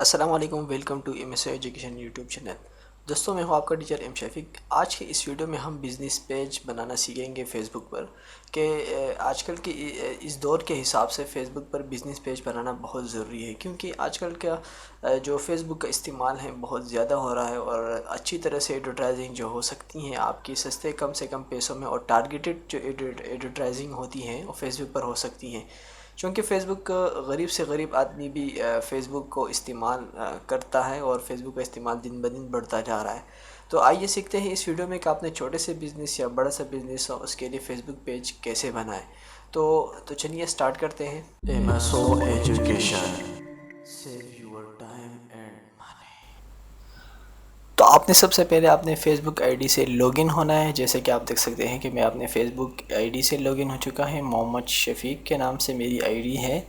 السلام علیکم، welcome to M S education YouTube channel. دوستوں، میں ہوں آپ کا ٹیچر ایم شفیق۔ آج کے اس ویڈیو میں ہم بزنس پیج بنانا سیکھیں گے فیس بک پر کہ آج کل کی اس دور کے حساب سے فیس بک پر بزنس پیج بنانا بہت ضروری ہے، کیونکہ آج کل کا جو فیس بک کا استعمال ہے بہت زیادہ ہو رہا ہے، اور اچھی طرح سے ایڈورٹائزنگ جو ہو سکتی ہیں آپ کی سستے کم سے کم پیسوں میں، اور ٹارگیٹڈ جو ایڈورٹائزنگ ہوتی ہیں وہ فیس بک پر ہو سکتی ہیں۔ چونکہ فیس بک غریب سے غریب آدمی بھی فیس بک کو استعمال کرتا ہے، اور فیس بک کا استعمال دن بدن بڑھتا جا رہا ہے۔ تو آئیے سیکھتے ہیں اس ویڈیو میں کہ آپ نے چھوٹے سے بزنس یا بڑا سا بزنس ہو اس کے لیے فیس بک پیج کیسے بنائیں۔ تو چلیے سٹارٹ کرتے ہیں۔ MSO Education. Save your time and money. تو آپ نے سب سے پہلے اپنے فیس بک آئی ڈی سے لاگ ان ہونا ہے، جیسے کہ آپ دیکھ سکتے ہیں کہ میں اپنے فیس بک آئی ڈی سے لاگ ان ہو چکا ہے۔ محمد شفیق کے نام سے میری آئی ڈی ہے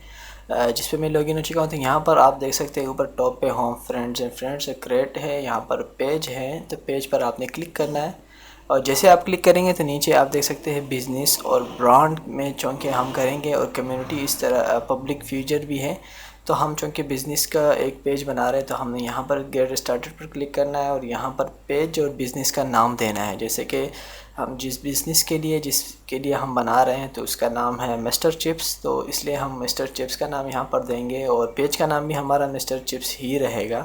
جس پہ میں لاگ ان ہو چکا ہوں۔ تو یہاں پر آپ دیکھ سکتے ہیں اوپر ٹاپ پہ ہوم فرینڈز کریٹ ہے، یہاں پر پیج ہے، تو پیج پر آپ نے کلک کرنا ہے، اور جیسے آپ کلک کریں گے تو نیچے آپ دیکھ سکتے ہیں بزنس اور برانڈ میں چونکہ ہم کریں گے، اور کمیونٹی اس طرح پبلک فیچر بھی ہے۔ تو ہم چونکہ بزنس کا ایک پیج بنا رہے ہیں تو ہم نے یہاں پر گیٹ اسٹارٹڈ پر کلک کرنا ہے، اور یہاں پر پیج اور بزنس کا نام دینا ہے۔ جیسے کہ ہم جس بزنس کے لیے ہم بنا رہے ہیں تو اس کا نام ہے مسٹر چپس، تو اس لیے ہم مسٹر چپس کا نام یہاں پر دیں گے، اور پیج کا نام بھی ہمارا مسٹر چپس ہی رہے گا۔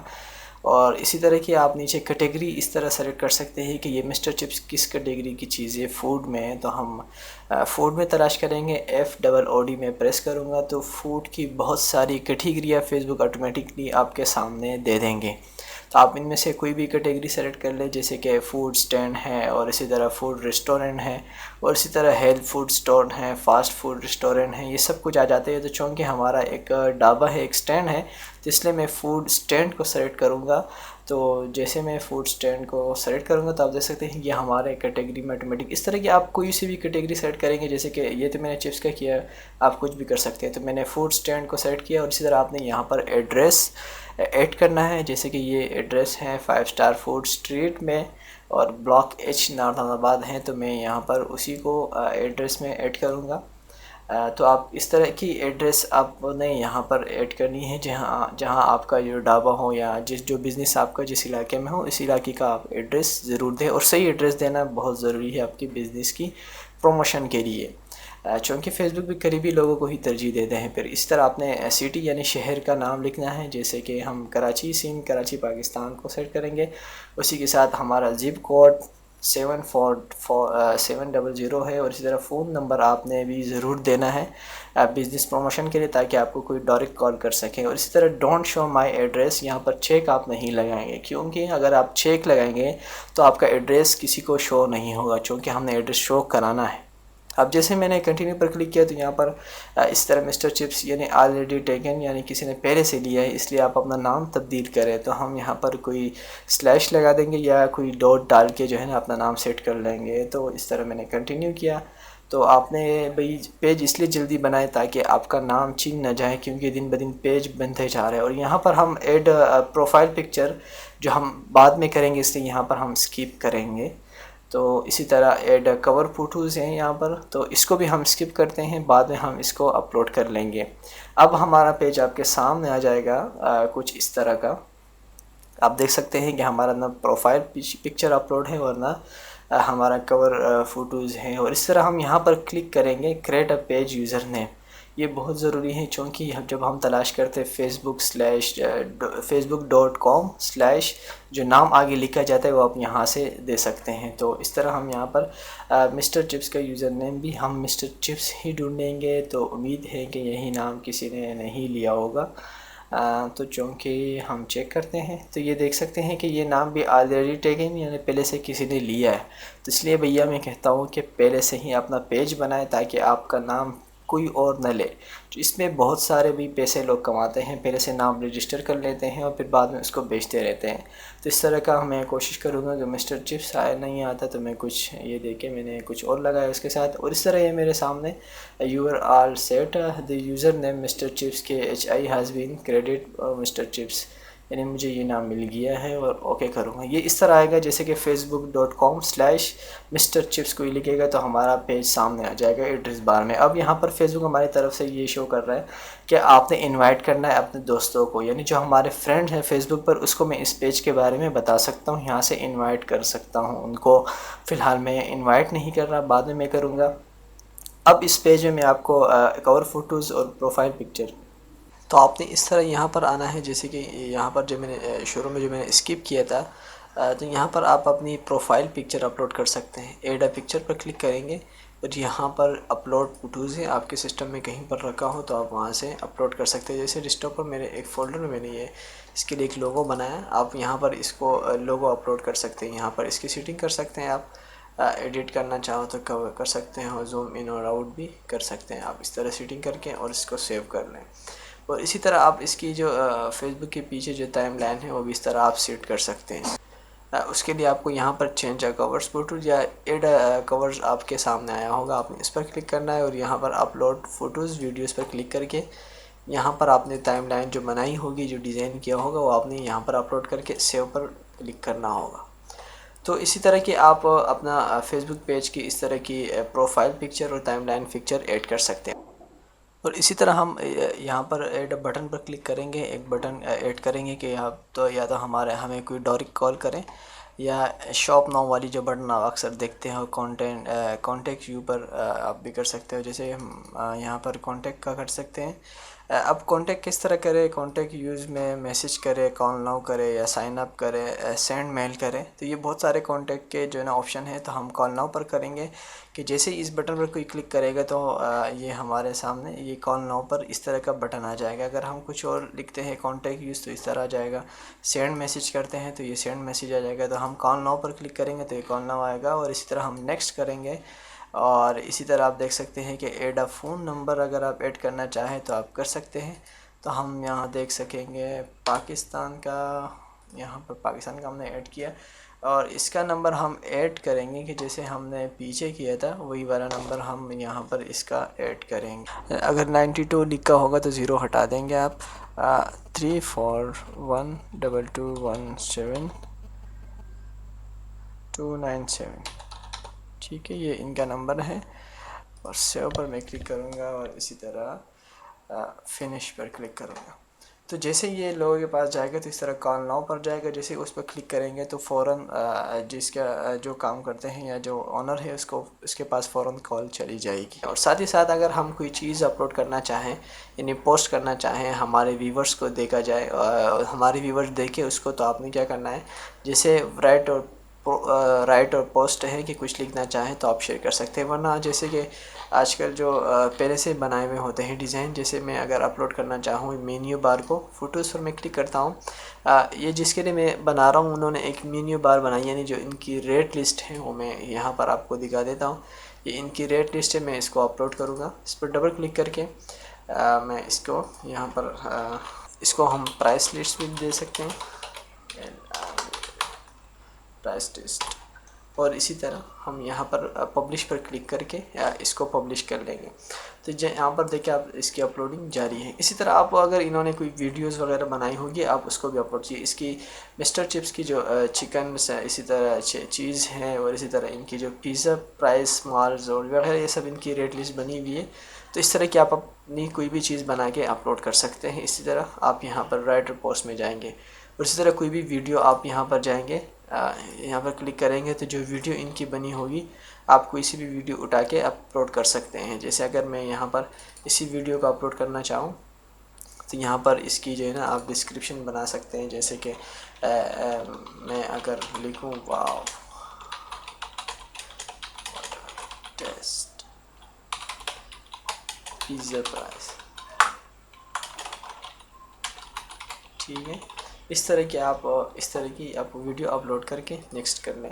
اور اسی طرح کی آپ نیچے کیٹیگری اس طرح سلیکٹ کر سکتے ہیں کہ یہ مسٹر چپس کس کیٹیگری کی چیز ہے۔ فوڈ میں تو ہم فوڈ میں تلاش کریں گے، FOOD میں پریس کروں گا تو فوڈ کی بہت ساری کیٹیگریاں فیس بک آٹومیٹکلی آپ کے سامنے دے دیں گے۔ تو آپ ان میں سے کوئی بھی کیٹیگری سلیکٹ کر لیں، جیسے کہ فوڈ سٹینڈ ہے، اور اسی طرح فوڈ ریسٹورنٹ ہے، اور اسی طرح ہیلتھ فوڈ سٹور ہے، فاسٹ فوڈ ریسٹورنٹ ہے، یہ سب کچھ آ جاتے ہیں۔ تو چونکہ ہمارا ایک ڈھابا ہے، ایک سٹینڈ ہے، تو اس لیے میں فوڈ سٹینڈ کو سلیکٹ کروں گا۔ تو جیسے میں فوڈ سٹینڈ کو سلیکٹ کروں گا تو آپ دیکھ سکتے ہیں یہ ہمارے کیٹیگری میں آٹومیٹک اس طرح کی آپ کوئی سی بھی کیٹیگری سلیکٹ کریں گے، جیسے کہ یہ تو میں نے چپس کا کیا ہے، آپ کچھ بھی کر سکتے ہیں۔ تو میں نے فوڈ سٹینڈ کو سلیکٹ کیا، اور اسی طرح آپ نے یہاں پر ایڈریس ایڈ کرنا ہے، جیسے کہ یہ ایڈریس ہے 5 اسٹار فوڈ اسٹریٹ میں، اور بلاک H نارتھن آباد ہیں، تو میں یہاں پر اسی کو ایڈریس میں ایڈ کروں گا۔ تو آپ اس طرح کی ایڈریس آپ نے یہاں پر ایڈ کرنی ہے، جہاں آپ کا جو ڈھابا ہو یا جو بزنس آپ کا جس علاقے میں ہو، اس علاقے کا آپ ایڈریس ضرور دیں، اور صحیح ایڈریس دینا بہت ضروری ہے آپ کی بزنس کی پروموشن کے لیے، چونکہ فیس بک بھی قریبی لوگوں کو ہی ترجیح دیتے ہیں۔ پھر اس طرح آپ نے سٹی یعنی شہر کا نام لکھنا ہے، جیسے کہ ہم کراچی پاکستان کو سیٹ کریں گے، اسی کے ساتھ ہمارا زپ کوڈ 700 ہے، اور اسی طرح فون نمبر آپ نے بھی ضرور دینا ہے بزنس پروموشن کے لیے، تاکہ آپ کو کوئی ڈائریکٹ کال کر سکیں۔ اور اسی طرح ڈونٹ شو مائی ایڈریس، یہاں پر چیک آپ نہیں لگائیں گے، کیونکہ اگر آپ چیک لگائیں گے تو آپ کا ایڈریس کسی کو شو نہیں ہوگا، چونکہ ہم نے ایڈریس شو کرانا ہے۔ اب جیسے میں نے کنٹینیو پر کلک کیا تو یہاں پر اس طرح مسٹر چپس یعنی آلریڈی ٹیکن، یعنی کسی نے پہلے سے لیا ہے، اس لیے آپ اپنا نام تبدیل کریں، تو ہم یہاں پر کوئی سلیش لگا دیں گے یا کوئی ڈاٹ ڈال کے جو ہے نا اپنا نام سیٹ کر لیں گے۔ تو اس طرح میں نے کنٹینیو کیا۔ تو آپ نے بھئی پیج اس لیے جلدی بنائے تاکہ آپ کا نام چن نہ جائے، کیونکہ دن بدن پیج بنتے جا رہے ہیں۔ اور یہاں پر ہم ایڈ پروفائل پکچر جو ہم بعد میں کریں گے، اس لیے یہاں پر ہم اسکپ کریں گے۔ تو اسی طرح ایڈ کور فوٹوز ہیں یہاں پر، تو اس کو بھی ہم اسکپ کرتے ہیں، بعد میں ہم اس کو اپلوڈ کر لیں گے۔ اب ہمارا پیج آپ کے سامنے آ جائے گا کچھ اس طرح کا۔ آپ دیکھ سکتے ہیں کہ ہمارا نہ پروفائل پکچر اپلوڈ ہے، اور نہ ہمارا کور فوٹوز ہیں۔ اور اس طرح ہم یہاں پر کلک کریں گے create a page user name, یہ بہت ضروری ہے، چونکہ جب ہم تلاش کرتے facebook.com/ جو نام آگے لکھا جاتا ہے وہ آپ یہاں سے دے سکتے ہیں۔ تو اس طرح ہم یہاں پر مسٹر چپس کا یوزر نیم بھی ہم مسٹر چپس ہی ڈھونڈیں گے، تو امید ہے کہ یہی نام کسی نے نہیں لیا ہوگا۔ تو چونکہ ہم چیک کرتے ہیں تو یہ دیکھ سکتے ہیں کہ یہ نام بھی آلریڈی ٹیکن، یعنی پہلے سے کسی نے لیا ہے، تو اس لیے بھیا میں کہتا ہوں کہ پہلے سے ہی اپنا پیج بنائیں تاکہ آپ کا نام کوئی اور نہ لے۔ تو اس میں بہت سارے بھی پیسے لوگ کماتے ہیں، پہلے سے نام رجسٹر کر لیتے ہیں اور پھر بعد میں اس کو بیچتے رہتے ہیں۔ تو اس طرح کا میں کوشش کروں گا کہ مسٹر چپس نہیں آتا تو میں کچھ یہ دیکھیں میں نے کچھ اور لگایا اس کے ساتھ۔ اور اس طرح یہ میرے سامنے you are all set the user name Mr chips کے HI has been credit Mr chips, یعنی مجھے یہ نام مل گیا ہے اور اوکے کروں گا. یہ اس طرح آئے گا جیسے کہ facebook.com/Mr. Chips کوئی لکھے گا تو ہمارا پیج سامنے آ جائے گا ایڈریس بار میں. اب یہاں پر فیس بک ہماری طرف سے یہ شو کر رہا ہے کہ آپ نے انوائٹ کرنا ہے اپنے دوستوں کو, یعنی جو ہمارے فرینڈ ہیں فیس بک پر اس کو میں اس پیج کے بارے میں بتا سکتا ہوں, یہاں سے انوائٹ کر سکتا ہوں ان کو. فی الحال میں انوائٹ نہیں کر رہا, بعد میں کروں گا. اب اس پیج میں آپ کو کور فوٹوز اور پروفائل پکچر, تو آپ نے اس طرح یہاں پر آنا ہے. جیسے کہ یہاں پر جو میں نے شروع میں جو میں نے اسکپ کیا تھا, تو یہاں پر آپ اپنی پروفائل پکچر اپلوڈ کر سکتے ہیں. ایڈ اے پکچر پر کلک کریں گے اور یہاں پر اپلوڈ فوٹوز ہے, آپ کے سسٹم میں کہیں پر رکھا ہو تو آپ وہاں سے اپلوڈ کر سکتے ہیں. جیسے ڈیسکٹاپ پر میرے ایک فولڈر میں نے یہ اس کے لیے ایک لوگو بنایا, آپ یہاں پر اس کو لوگو اپلوڈ کر سکتے ہیں. یہاں پر اس کی سیٹنگ کر سکتے ہیں, آپ ایڈٹ کرنا چاہو تو کر سکتے ہیں, اور زوم ان اور آؤٹ بھی کر سکتے ہیں. آپ اس طرح سیٹنگ کر کے اور اس کو سیو کر لیں. اور اسی طرح آپ اس کی جو فیس بک کے پیچھے جو ٹائم لائن ہے وہ بھی اس طرح آپ سیٹ کر سکتے ہیں. اس کے لیے آپ کو یہاں پر چینج کورز فوٹوز یا ایڈ کورز آپ کے سامنے آیا ہوگا, آپ نے اس پر کلک کرنا ہے اور یہاں پر اپلوڈ فوٹوز ویڈیوز پر کلک کر کے یہاں پر آپ نے ٹائم لائن جو بنائی ہوگی, جو ڈیزائن کیا ہوگا, وہ آپ نے یہاں پر اپلوڈ کر کے سیو پر کلک کرنا ہوگا. تو اسی طرح کی آپ اپنا فیس بک پیج کی اس طرح کی پروفائل پکچر اور ٹائم لائن پکچر ایڈ کر سکتے ہیں. اور اسی طرح ہم یہاں پر ایڈ بٹن پر کلک کریں گے, ایک بٹن ایڈ کریں گے کہ آپ تو یا تو ہمیں کوئی ڈائریکٹ کال کریں, یا شاپ ناؤ والی جو بٹن آپ اکثر دیکھتے ہیں, کانٹیکٹ یو پر آپ بھی کر سکتے ہو. جیسے ہم یہاں پر کانٹیکٹ کا کر سکتے ہیں. اب کانٹیکٹ کس طرح کرے, کانٹیکٹ یوز میں میسج کرے, کال ناؤ کرے, یا سائن اپ کرے, سینڈ میل کرے, تو یہ بہت سارے کانٹیکٹ کے جو ہے نا آپشن ہے. تو ہم کال ناؤ پر کریں گے کہ جیسے ہی اس بٹن پر کوئی کلک کرے گا تو یہ ہمارے سامنے یہ کال ناؤ پر اس طرح کا بٹن آ جائے گا. اگر ہم کچھ اور لکھتے ہیں کانٹیکٹ یوز تو اس طرح آ جائے گا. سینڈ میسج کرتے ہیں تو یہ سینڈ میسج آ جائے گا. تو ہم کال ناؤ پر کلک کریں گے تو یہ کال ناؤ آئے گا. اور اسی طرح ہم نیکسٹ کریں گے. اور اسی طرح آپ دیکھ سکتے ہیں کہ ایڈ اے فون نمبر اگر آپ ایڈ کرنا چاہیں تو آپ کر سکتے ہیں. تو ہم یہاں دیکھ سکیں گے پاکستان کا, یہاں پر پاکستان کا ہم نے ایڈ کیا, اور اس کا نمبر ہم ایڈ کریں گے کہ جیسے ہم نے پیچھے کیا تھا وہی والا نمبر ہم یہاں پر اس کا ایڈ کریں گے. اگر 92 لکھا ہوگا تو 0 ہٹا دیں گے آپ. 3412217297, ٹھیک ہے, یہ ان کا نمبر ہے. اور سیو پر میں کلک کروں گا اور اسی طرح فنش پر کلک کروں گا. تو جیسے یہ لوگوں کے پاس جائے گا تو اس طرح کال ناؤ پر جائے گا. جیسے اس پر کلک کریں گے تو فوراً جس کا جو کام کرتے ہیں یا جو آنر ہے اس کے پاس فوراً کال چلی جائے گی. اور ساتھ ہی ساتھ اگر ہم کوئی چیز اپلوڈ کرنا چاہیں, یعنی پوسٹ کرنا چاہیں, ہمارے ویورز کو دیکھا جائے, ہمارے ویورز دیکھے اس کو, تو آپ نے کیا کرنا ہے, جیسے رائٹ اور پوسٹ ہے کہ کچھ لکھنا چاہیں تو آپ شیئر کر سکتے ہیں. ورنہ جیسے کہ آج کل جو پہلے سے بنائے ہوئے ہوتے ہیں ڈیزائن, جیسے میں اگر اپلوڈ کرنا چاہوں مینیو بار کو, فوٹوز پر میں کلک کرتا ہوں, یہ جس کے لیے میں بنا رہا ہوں انہوں نے ایک مینیو بار بنائی, یعنی جو ان کی ریٹ لسٹ ہے وہ میں یہاں پر آپ کو دکھا دیتا ہوں. یہ ان کی ریٹ لسٹ ہے, میں اس کو اپلوڈ کروں گا. اس پر ڈبل کلک کر کے میں اس کو یہاں پر اس کو ہم پرائس لسٹ بھی دے سکتے ہیں, پرائس لسٹ. اور اسی طرح ہم یہاں پر پبلش پر کلک کر کے اس کو پبلش کر لیں گے. تو یہاں پر دیکھیں آپ اس کی اپلوڈنگ جاری ہے. اسی طرح آپ اگر انہوں نے کوئی ویڈیوز وغیرہ بنائی ہوگی آپ اس کو بھی اپلوڈ کیجیے. اس کی مسٹر چپس کی جو چکن اسی طرح چیز ہے, اور اسی طرح ان کی جو پیزا پرائس مالز اور وغیرہ یہ سب ان کی ریٹ لسٹ بنی ہوئی ہے. تو اس طرح کی آپ اپنی کوئی بھی چیز بنا کے اپلوڈ کر سکتے ہیں. اسی طرح آپ یہاں پر رائٹ اور پوسٹ میں جائیں گے, اور اسی طرح کوئی بھی ویڈیو آپ یہاں پر جائیں گے, یہاں پر کلک کریں گے تو جو ویڈیو ان کی بنی ہوگی آپ کوئی بھی ویڈیو اٹھا کے اپلوڈ کر سکتے ہیں. جیسے اگر میں یہاں پر اسی ویڈیو کو اپلوڈ کرنا چاہوں تو یہاں پر اس کی جو ہے نا آپ ڈسکرپشن بنا سکتے ہیں. جیسے کہ میں اگر لکھوں واو ٹیسٹ پیزا پرائس, ٹھیک ہے, اس طرح کی آپ ویڈیو اپلوڈ کر کے نیکسٹ کر لیں.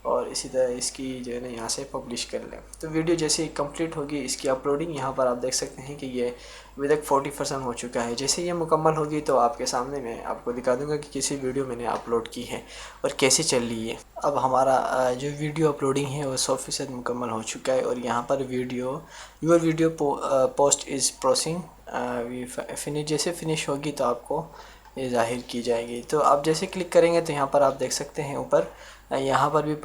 اور اسی طرح اس کی جو ہے نا یہاں سے پبلش کر لیں. تو ویڈیو جیسے ہی کمپلیٹ ہوگی اس کی اپلوڈنگ, یہاں پر آپ دیکھ سکتے ہیں کہ یہ ابھی تک 40% ہو چکا ہے. جیسے یہ مکمل ہوگی تو آپ کے سامنے میں آپ کو دکھا دوں گا کہ کسی ویڈیو میں نے اپلوڈ کی ہے اور کیسے چل رہی ہے. اب ہمارا جو ویڈیو اپلوڈنگ ہے وہ 100% مکمل ہو چکا ہے. اور یہاں پر یور ویڈیو پوسٹ از پروسنگ, جیسے فنش ہوگی تو آپ کو یہ ظاہر کی جائے گی۔ تو آپ جیسے کلک کریں گے تو یہاں پر آپ دیکھ سکتے ہیں اوپر یہاں پر بھی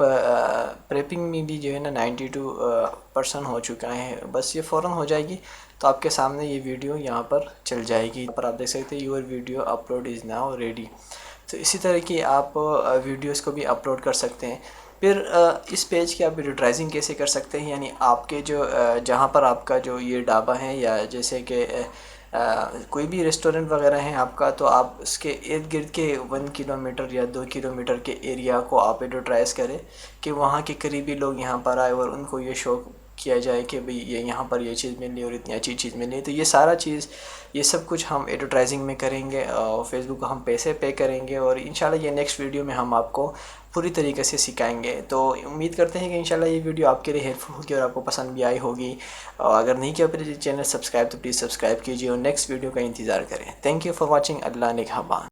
پریپنگ میں بھی جو ہے نا 92% ہو چکا ہے، بس یہ فوراً ہو جائے گی تو آپ کے سامنے یہ ویڈیو یہاں پر چل جائے گی۔ یہاں پر آپ دیکھ سکتے ہیں your video upload is now ready. تو اسی طرح کی آپ ویڈیوز کو بھی اپلوڈ کر سکتے ہیں۔ پھر اس پیج کی آپ ایڈورٹائزنگ کیسے کر سکتے ہیں، یعنی آپ کے جو جہاں پر آپ کا جو یہ ڈھابا ہے یا جیسے کہ کوئی بھی ریسٹورنٹ وغیرہ ہیں آپ کا، تو آپ اس کے ارد گرد کے 1 کلومیٹر یا 2 کلومیٹر کے ایریا کو آپ ایڈورٹائز کریں کہ وہاں کے قریبی لوگ یہاں پر آئے اور ان کو یہ شوق کیا جائے کہ بھئی یہ یہاں پر یہ چیز مل رہی اور اتنی اچھی چیز مل رہی ہے۔ تو یہ سارا چیز یہ سب کچھ ہم ایڈورٹائزنگ میں کریں گے، اور فیس بک کو ہم پیسے پے کریں گے، اور انشاءاللہ یہ نیکسٹ ویڈیو میں ہم آپ کو پوری طریقے سے سکھائیں گے۔ تو امید کرتے ہیں کہ انشاءاللہ یہ ویڈیو آپ کے لیے ہیلپ فل ہوگی اور آپ کو پسند بھی آئی ہوگی، اور اگر نہیں کیا پھر چینل سبسکرائب تو پلیز سبسکرائب کیجیے اور نیکسٹ ویڈیو کا انتظار کریں۔ Thank you for watching. اللہ نگہبان۔